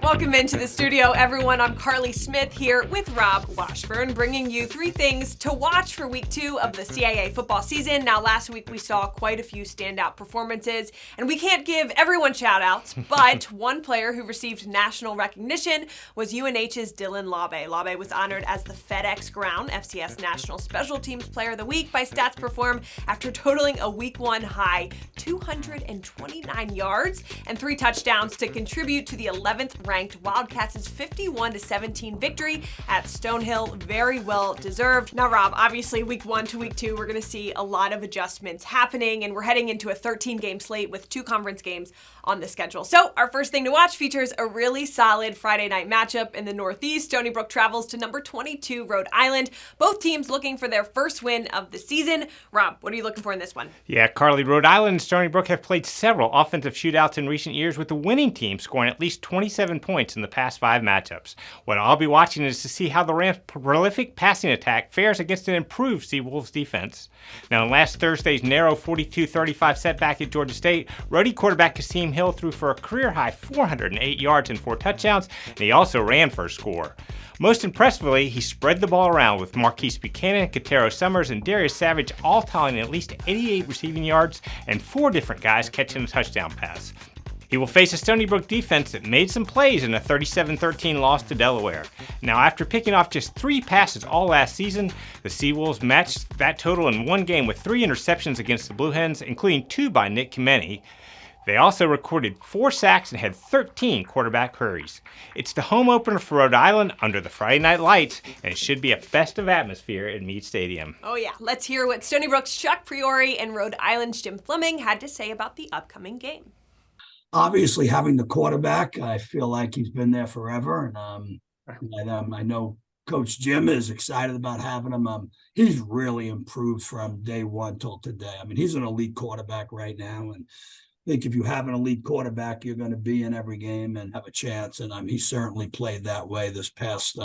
Welcome into the studio, everyone. I'm Carly Smith here with Rob Washburn, bringing you 3 things to watch for week 2 of the CAA football season. Now, last week we saw quite a few standout performances, and we can't give everyone shout-outs, but one player who received national recognition was UNH's Dylan Labe. Labe was honored as the FedEx Ground FCS National Special Teams Player of the Week by Stats Perform after totaling a week 1 high 229 yards and 3 touchdowns to contribute to the 11th ranked Wildcats' 51-17 victory at Stonehill. Very well deserved. Now, Rob, obviously week 1 to week 2, we're going to see a lot of adjustments happening, and we're heading into a 13-game slate with 2 conference games on the schedule. So our first thing to watch features a really solid Friday night matchup in the Northeast. Stony Brook travels to number 22 Rhode Island. Both teams looking for their first win of the season. Rob, what are you looking for in this one? Yeah, Carly, Rhode Island and Stony Brook have played several offensive shootouts in recent years, with the winning team scoring at least 27 points in the past 5 matchups. What I'll be watching is to see how the Rams' prolific passing attack fares against an improved Seawolves defense. Now, in last Thursday's narrow 42-35 setback at Georgia State, Rhodey quarterback Kasim Hill threw for a career-high 408 yards and 4 touchdowns, and he also ran for a score. Most impressively, he spread the ball around with Marquise Buchanan, Katero Summers, and Darius Savage all tallying at least 88 receiving yards and 4 different guys catching a touchdown pass. He will face a Stony Brook defense that made some plays in a 37-13 loss to Delaware. Now, after picking off just 3 passes all last season, the Seawolves matched that total in one game with 3 interceptions against the Blue Hens, including 2 by Nick Kameni. They also recorded 4 sacks and had 13 quarterback hurries. It's the home opener for Rhode Island under the Friday night lights, and it should be a festive atmosphere at Meade Stadium. Oh yeah, let's hear what Stony Brook's Chuck Priori and Rhode Island's Jim Fleming had to say about the upcoming game. Obviously, having the quarterback, I feel like he's been there forever, and I know Coach Jim is excited about having him. He's really improved from day one till today. I mean, he's an elite quarterback right now, and I think if you have an elite quarterback, you're going to be in every game and have a chance. And he certainly played that way this past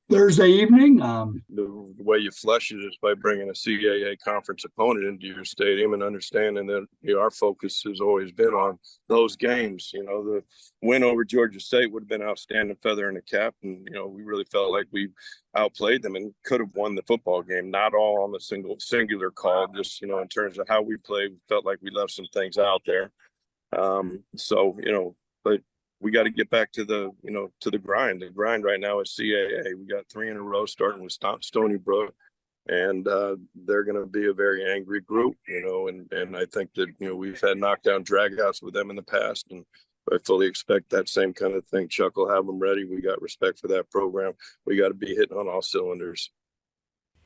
Thursday evening. The way you flush it is by bringing a CAA conference opponent into your stadium and understanding that our focus has always been on those games. The win over Georgia State would have been an outstanding feather in the cap, and we really felt like we outplayed them and could have won the football game. Not all on the singular call, just in terms of how we played, we felt like we left some things out there. But we got to get back to the grind. The grind right now is CAA. We got 3 in a row, starting with Stony Brook, and they're going to be a very angry group, and I think that, we've had knockdown dragouts with them in the past, and I fully expect that same kind of thing. Chuck will have them ready. We got respect for that program. We got to be hitting on all cylinders.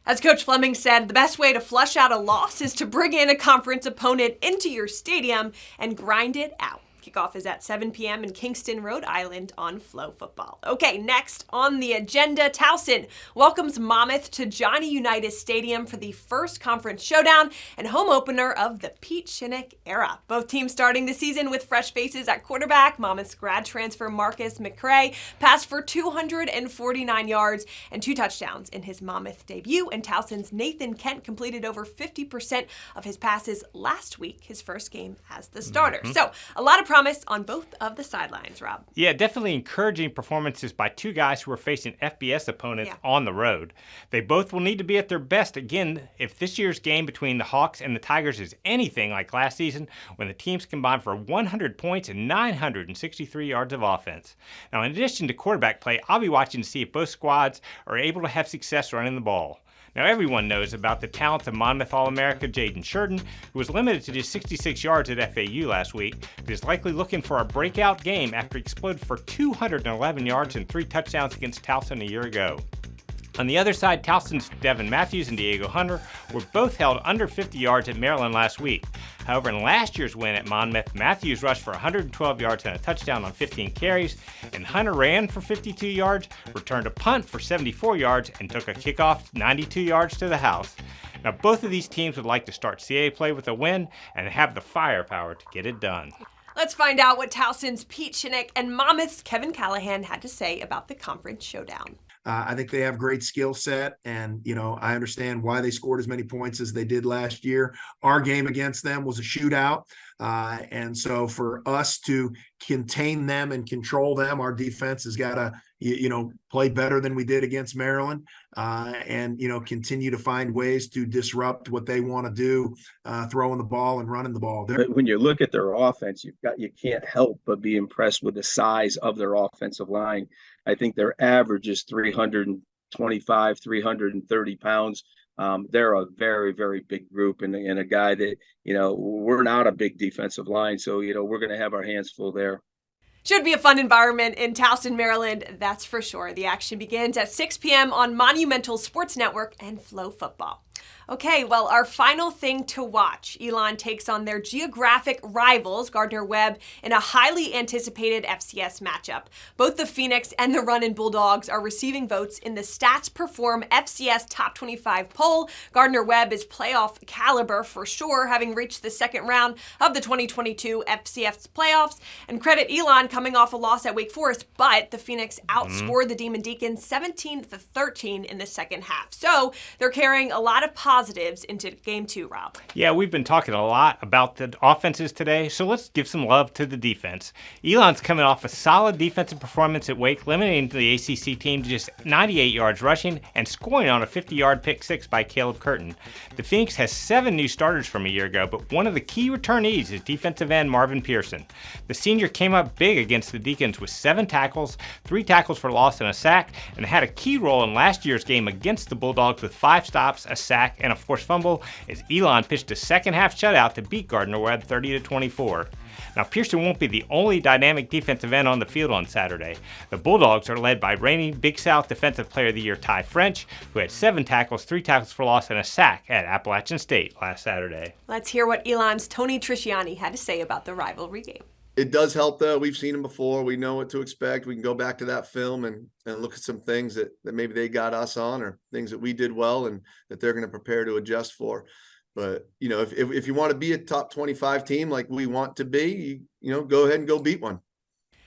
As Coach Fleming said, the best way to flush out a loss is to bring in a conference opponent into your stadium and grind it out. Kickoff is at 7 p.m. in Kingston, Rhode Island on Flow Football. Okay, next on the agenda, Towson welcomes Monmouth to Johnny Unitas Stadium for the first conference showdown and home opener of the Pete Shinnick era. Both teams starting the season with fresh faces at quarterback. Monmouth's grad transfer Marcus McCray passed for 249 yards and 2 touchdowns in his Monmouth debut, and Towson's Nathan Kent completed over 50% of his passes last week, his first game as the starter. So a lot of promise on both of the sidelines, Rob. Yeah, definitely encouraging performances by 2 guys who are facing FBS opponents on the road. They both will need to be at their best again if this year's game between the Hawks and the Tigers is anything like last season, when the teams combined for 100 points and 963 yards of offense. Now, in addition to quarterback play, I'll be watching to see if both squads are able to have success running the ball. Now, everyone knows about the talent of Monmouth All-America Jaden Sheridan, who was limited to just 66 yards at FAU last week, but is likely looking for a breakout game after he exploded for 211 yards and 3 touchdowns against Towson a year ago. On the other side, Towson's Devin Matthews and Diego Hunter were both held under 50 yards at Maryland last week. However, in last year's win at Monmouth, Matthews rushed for 112 yards and a touchdown on 15 carries, and Hunter ran for 52 yards, returned a punt for 74 yards, and took a kickoff 92 yards to the house. Now, both of these teams would like to start CAA play with a win and have the firepower to get it done. Let's find out what Towson's Pete Shinnick and Monmouth's Kevin Callahan had to say about the conference showdown. I think they have great skill set, and I understand why they scored as many points as they did last year. Our game against them was a shootout, and so for us to contain them and control them, our defense has got to play better than we did against Maryland, and continue to find ways to disrupt what they want to do, throwing the ball and running the ball. When you look at their offense, you can't help but be impressed with the size of their offensive line. I think their average is 325, 330 pounds. They're a very, very big group, and a guy that, we're not a big defensive line. So, we're going to have our hands full there. Should be a fun environment in Towson, Maryland, that's for sure. The action begins at 6 p.m. on Monumental Sports Network and Flow Football. Okay, well, our final thing to watch. Elon takes on their geographic rivals, Gardner-Webb, in a highly anticipated FCS matchup. Both the Phoenix and the Runnin' Bulldogs are receiving votes in the Stats Perform FCS Top 25 poll. Gardner-Webb is playoff caliber for sure, having reached the second round of the 2022 FCS playoffs. And credit Elon coming off a loss at Wake Forest, but the Phoenix outscored the Demon Deacons 17-13 in the second half. So they're carrying a lot of positives into game 2, Rob. Yeah, we've been talking a lot about the offenses today, so let's give some love to the defense. Elon's coming off a solid defensive performance at Wake, limiting the ACC team to just 98 yards rushing and scoring on a 50-yard pick six by Caleb Curtin. The Phoenix has 7 new starters from a year ago, but one of the key returnees is defensive end Marvin Pearson. The senior came up big against the Deacons with 7 tackles, 3 tackles for loss and a sack, and had a key role in last year's game against the Bulldogs with 5 stops, a sack, and a forced fumble as Elon pitched a second-half shutout to beat Gardner-Webb 30-24. Now, Pearson won't be the only dynamic defensive end on the field on Saturday. The Bulldogs are led by reigning Big South Defensive Player of the Year Ty French, who had 7 tackles, 3 tackles for loss, and a sack at Appalachian State last Saturday. Let's hear what Elon's Tony Trisciani had to say about the rivalry game. It does help, though. We've seen them before. We know what to expect. We can go back to that film and look at some things that maybe they got us on, or things that we did well and that they're going to prepare to adjust for. But, if you want to be a top 25 team like we want to be, go ahead and go beat one.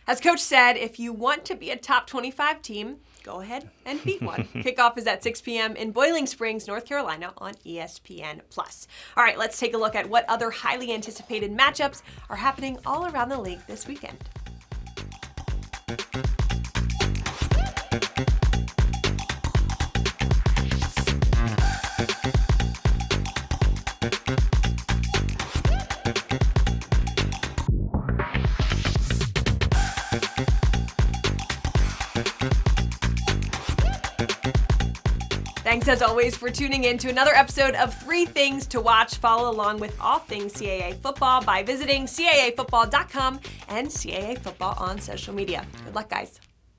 As Coach said, if you want to be a top 25 team, go ahead and beat one. Kickoff is at 6 p.m. in Boiling Springs, North Carolina on ESPN+. All right, let's take a look at what other highly anticipated matchups are happening all around the league this weekend. Thanks as always for tuning in to another episode of 3 Things to Watch. Follow along with all things CAA football by visiting CAAfootball.com and CAA Football on social media. Good luck, guys.